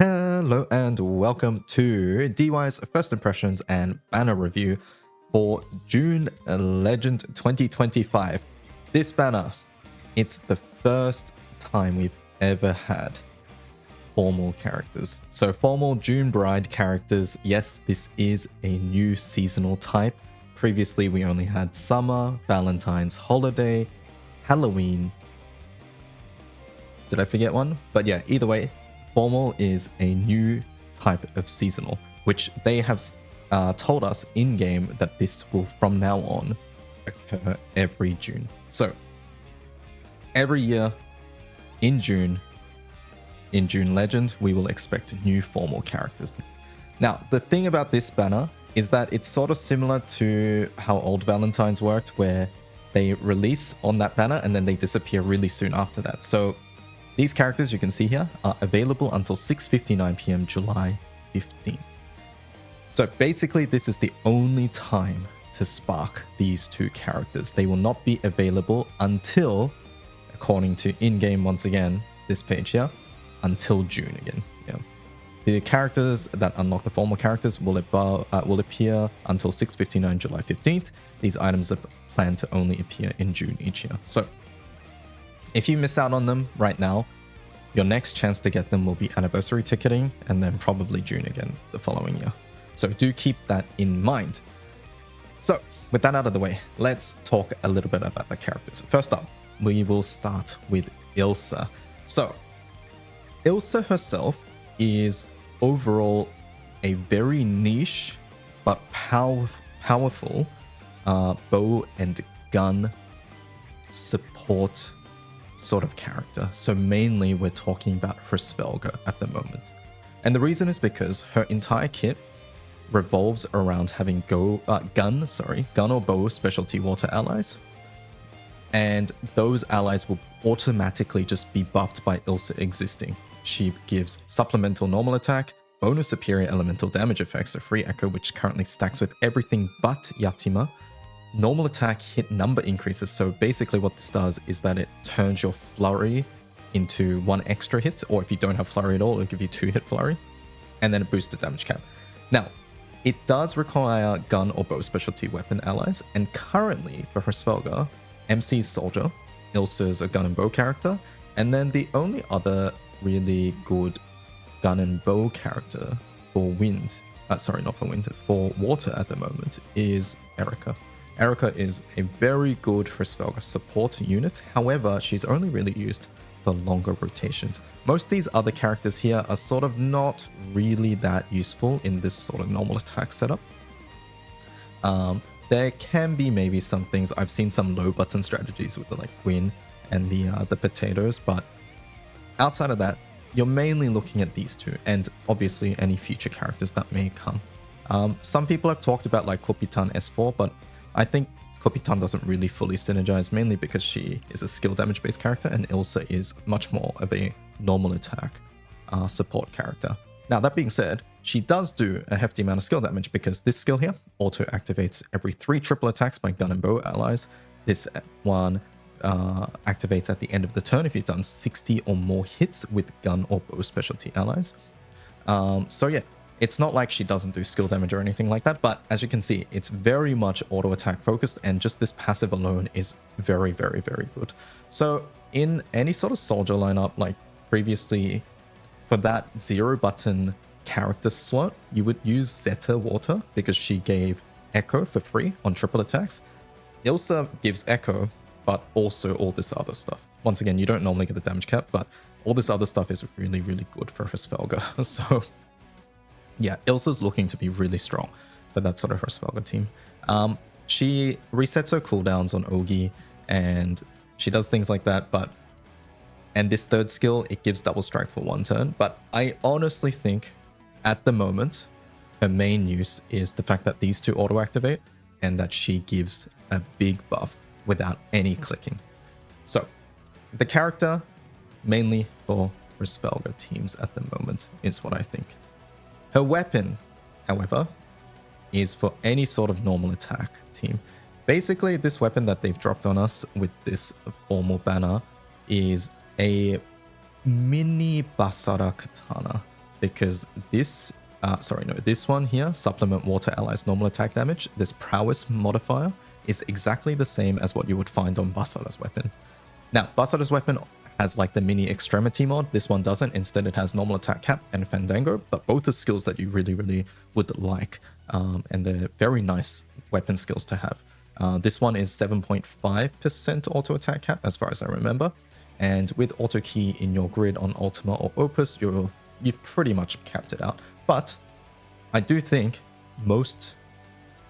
Hello and welcome to DY's first impressions and banner review for June Legend 2025. This banner, it's the first time we've ever had formal characters. So formal June Bride characters, yes, this is a new seasonal type. Previously, we only had summer, Valentine's, holiday, Halloween. Did I forget one? But yeah, either way, formal is a new type of seasonal, which they have told us in-game that this will from now on occur every June. So every year in June Legend, we will expect new formal characters. Now, the thing about this banner is that it's sort of similar to how old Valentine's worked, where they release on that banner and then they disappear really soon after that. So these characters you can see here are available until 6:59 p.m. July 15th. So basically, this is the only time to spark these two characters. They will not be available until, according to in-game once again, this page here, until June again. Yeah. The characters that unlock the formal characters will appear until 6:59 July 15th. These items are planned to only appear in June each year. So if you miss out on them right now, your next chance to get them will be anniversary ticketing and then probably June again the following year. So do keep that in mind. So with that out of the way, let's talk a little bit about the characters. First up, we will start with Ilsa. So Ilsa herself is overall a very niche but powerful bow and gun support sort of character. So mainly we're talking about Hrisvelga at the moment. And the reason is because her entire kit revolves around having gun or bow specialty water allies. And those allies will automatically just be buffed by Ilsa existing. She gives supplemental normal attack, bonus superior elemental damage effects, so free echo, which currently stacks with everything but Yatima. Normal attack hit number increases, so basically what this does is that it turns your flurry into one extra hit, or if you don't have flurry at all, it'll give you 2-hit flurry, and then it boosts the damage cap. Now, it does require gun or bow specialty weapon allies, and currently for Hrisvelga, MC's Soldier, Ilsa's a gun and bow character, and then the only other really good gun and bow character for for water at the moment is Erica. Erica is a very good Hrisvelga support unit. However, she's only really used for longer rotations. Most of these other characters here are sort of not really that useful in this sort of normal attack setup. There can be maybe some things. I've seen some low button strategies with the like Gwyn and the potatoes, but outside of that, you're mainly looking at these two, and obviously any future characters that may come. Some people have talked about like Kopitan S4, but I think Kopitan doesn't really fully synergize, mainly because she is a skill damage based character and Ilsa is much more of a normal attack support character. Now, that being said, she does do a hefty amount of skill damage because this skill here auto activates every 3 triple attacks by gun and bow allies. This one activates at the end of the turn if you've done 60 or more hits with gun or bow specialty allies. So yeah, it's not like she doesn't do skill damage or anything like that, but as you can see, it's very much auto attack focused, and just this passive alone is very, very, very good. So in any sort of soldier lineup, like previously, for that 0 button character slot, you would use Zeta Water because she gave Echo for free on triple attacks. Ilsa gives Echo, but also all this other stuff. Once again, you don't normally get the damage cap, but all this other stuff is really, really good for Hrisvelga. So yeah, Ilsa's looking to be really strong for that sort of Hrisvelga team. She resets her cooldowns on Ogi, and she does things like that, and this third skill, it gives double strike for 1 turn. But I honestly think at the moment, her main use is the fact that these two auto-activate and that she gives a big buff without any clicking. So the character, mainly for Hrisvelga teams at the moment, is what I think. Her weapon, however, is for any sort of normal attack team. Basically, this weapon that they've dropped on us with this formal banner is a mini Basara katana. because this, this one here, supplement water allies normal attack damage, this prowess modifier is exactly the same as what you would find on Basara's weapon. Now, Basara's weapon has like the mini extremity mod. This one doesn't. Instead, it has normal attack cap and fandango, but both are skills that you really would like. And they're very nice weapon skills to have. This one is 7.5% auto attack cap, as far as I remember. And with auto key in your grid on Ultima or Opus, you've pretty much capped it out. But I do think most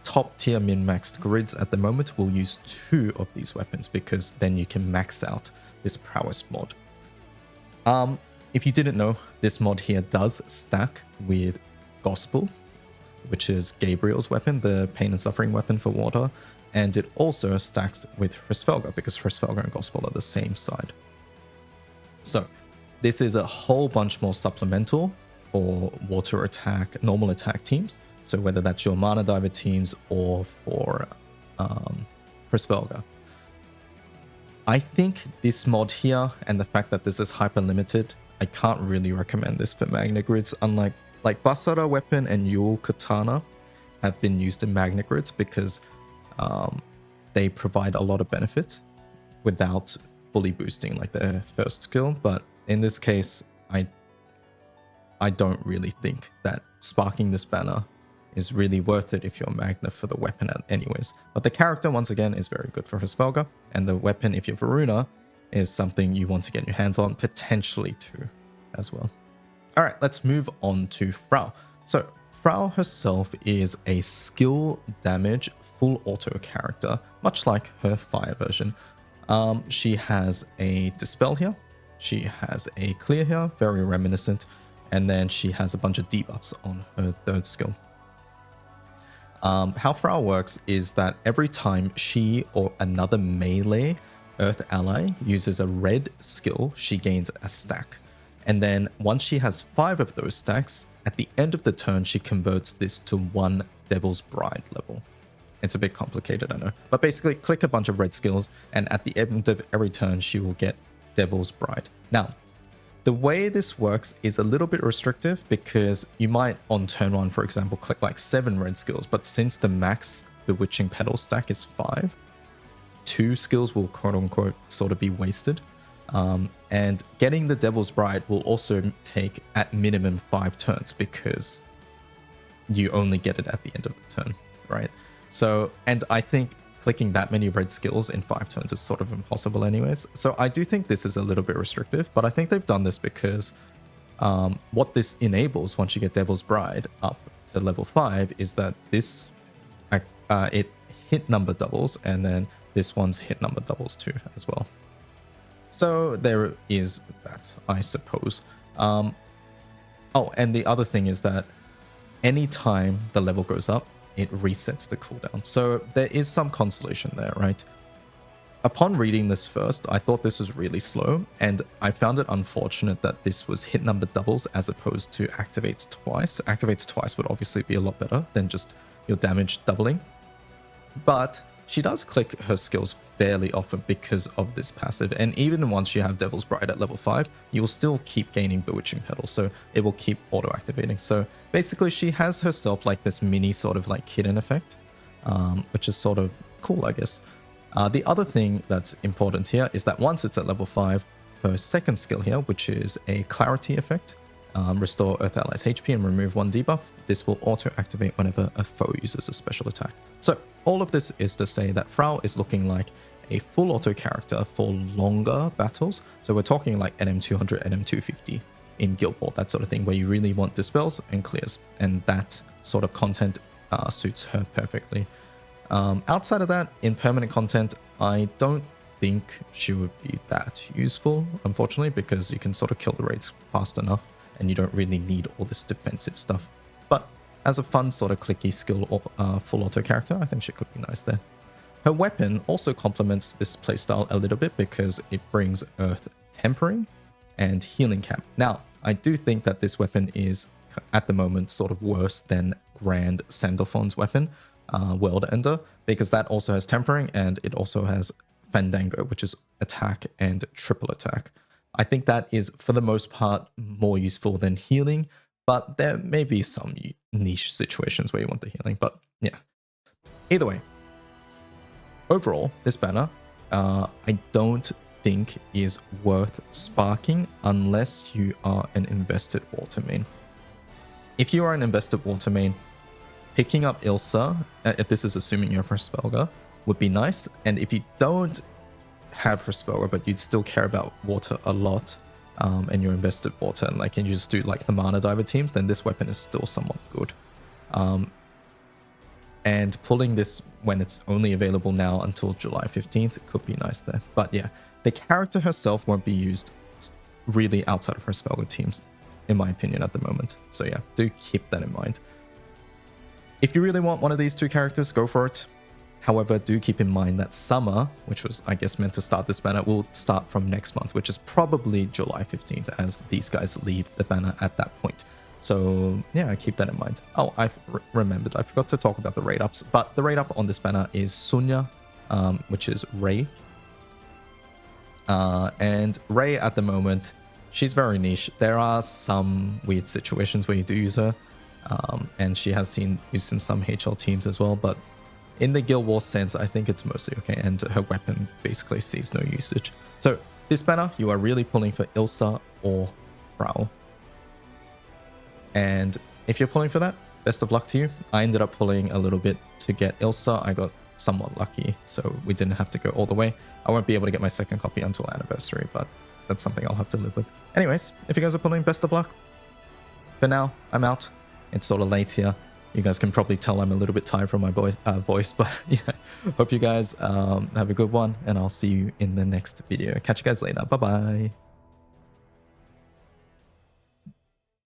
top tier min-maxed grids at the moment will use 2 of these weapons, because then you can max out this prowess mod. If you didn't know, this mod here does stack with Gospel, which is Gabriel's weapon, the pain and suffering weapon for water, and it also stacks with Hrisvelga, because Hrisvelga and Gospel are the same side. So this is a whole bunch more supplemental for water attack, normal attack teams. So whether that's your Mana Diver teams or for Hrisvelga. I think this mod here and the fact that this is hyper limited, I can't really recommend this for Magna grids. Unlike Basara weapon and Yule Katana have been used in Magna grids because they provide a lot of benefit without fully boosting like their first skill. But in this case, I don't really think that sparking this banner is really worth it if you're Magna for the weapon anyways. But the character, once again, is very good for Hrisvelga, and the weapon, if you're Varuna, is something you want to get your hands on, potentially too, as well. All right, let's move on to Fraux. So Fraux herself is a skill damage full auto character, much like her fire version. She has a Dispel here, she has a Clear here, very reminiscent, and then she has a bunch of debuffs on her third skill. How Fraux works is that every time she or another melee Earth ally uses a red skill, she gains a stack. And then once she has 5 of those stacks, at the end of the turn, she converts this to 1 Devil's Bride level. It's a bit complicated, I know. But basically, click a bunch of red skills, and at the end of every turn, she will get Devil's Bride. Now, the way this works is a little bit restrictive because you might, on turn 1, for example, click like 7 red skills, but since the max Bewitching Petal stack is 5, 2 skills will quote-unquote sort of be wasted. And getting the Devil's Bride will also take at minimum 5 turns because you only get it at the end of the turn, right? So, and I think clicking that many red skills in 5 turns is sort of impossible anyways. So I do think this is a little bit restrictive, but I think they've done this because what this enables once you get Devil's Bride up to level 5 is that this, it hit number doubles, and then this one's hit number doubles too as well. So there is that, I suppose. Oh, and the other thing is that anytime the level goes up, it resets the cooldown. So there is some consolation there, right? Upon reading this first, I thought this was really slow, and I found it unfortunate that this was hit number doubles as opposed to activates twice. Activates twice would obviously be a lot better than just your damage doubling. But she does click her skills fairly often because of this passive, and even once you have Devil's Bride at level 5, you will still keep gaining Bewitching Petal, so it will keep auto-activating. So basically she has herself like this mini sort of like hidden effect, which is sort of cool, I guess. The other thing that's important here is that once it's at level 5, her second skill here, which is a Clarity effect, restore Earth Allies HP and remove 1 debuff, this will auto-activate whenever a foe uses a special attack. So all of this is to say that Fraux is looking like a full auto character for longer battles. So we're talking like NM200, NM250 in Guild Ball, that sort of thing, where you really want dispels and clears. And that sort of content suits her perfectly. Outside of that, in permanent content, I don't think she would be that useful, unfortunately, because you can sort of kill the raids fast enough and you don't really need all this defensive stuff. But as a fun sort of clicky skill or full auto character, I think she could be nice there. Her weapon also complements this playstyle a little bit because it brings Earth Tempering and Healing Cap. Now, I do think that this weapon is, at the moment, sort of worse than Grand Sandalphon's weapon, World Ender, because that also has Tempering and it also has Fandango, which is attack and triple attack. I think that is, for the most part, more useful than healing, But there may be some niche situations where you want the healing. But yeah, either way, overall, this banner, I don't think is worth sparking unless you are an invested water main. If you are an invested water main, picking up Ilsa, if this is assuming you're Fraux, would be nice. And if you don't have Fraux, but you'd still care about water a lot, and you're invested water, and like, and you just do like the mana diver teams, then this weapon is still somewhat good. And pulling this when it's only available now until July 15th could be nice there. But yeah, the character herself won't be used really outside of her Fraux teams, in my opinion, at the moment. So yeah, do keep that in mind. If you really want one of these two characters, go for it. However, do keep in mind that summer, which was, I guess, meant to start this banner, will start from next month, which is probably July 15th, as these guys leave the banner at that point. So yeah, keep that in mind. Oh, I've remembered. I forgot to talk about the raid ups, but the raid up on this banner is Sunya, which is Ray. And Ray at the moment, she's very niche. There are some weird situations where you do use her, and she has seen used in some HL teams as well, but in the Guild Wars sense, I think it's mostly okay, and her weapon basically sees no usage. So this banner, you are really pulling for Ilsa or Fraux. And if you're pulling for that, best of luck to you. I ended up pulling a little bit to get Ilsa. I got somewhat lucky, so we didn't have to go all the way. I won't be able to get my second copy until anniversary, but that's something I'll have to live with. Anyways, if you guys are pulling, best of luck. For now, I'm out. It's sort of late here. You guys can probably tell I'm a little bit tired from my voice, but yeah, hope you guys have a good one, and I'll see you in the next video. Catch you guys later. Bye-bye.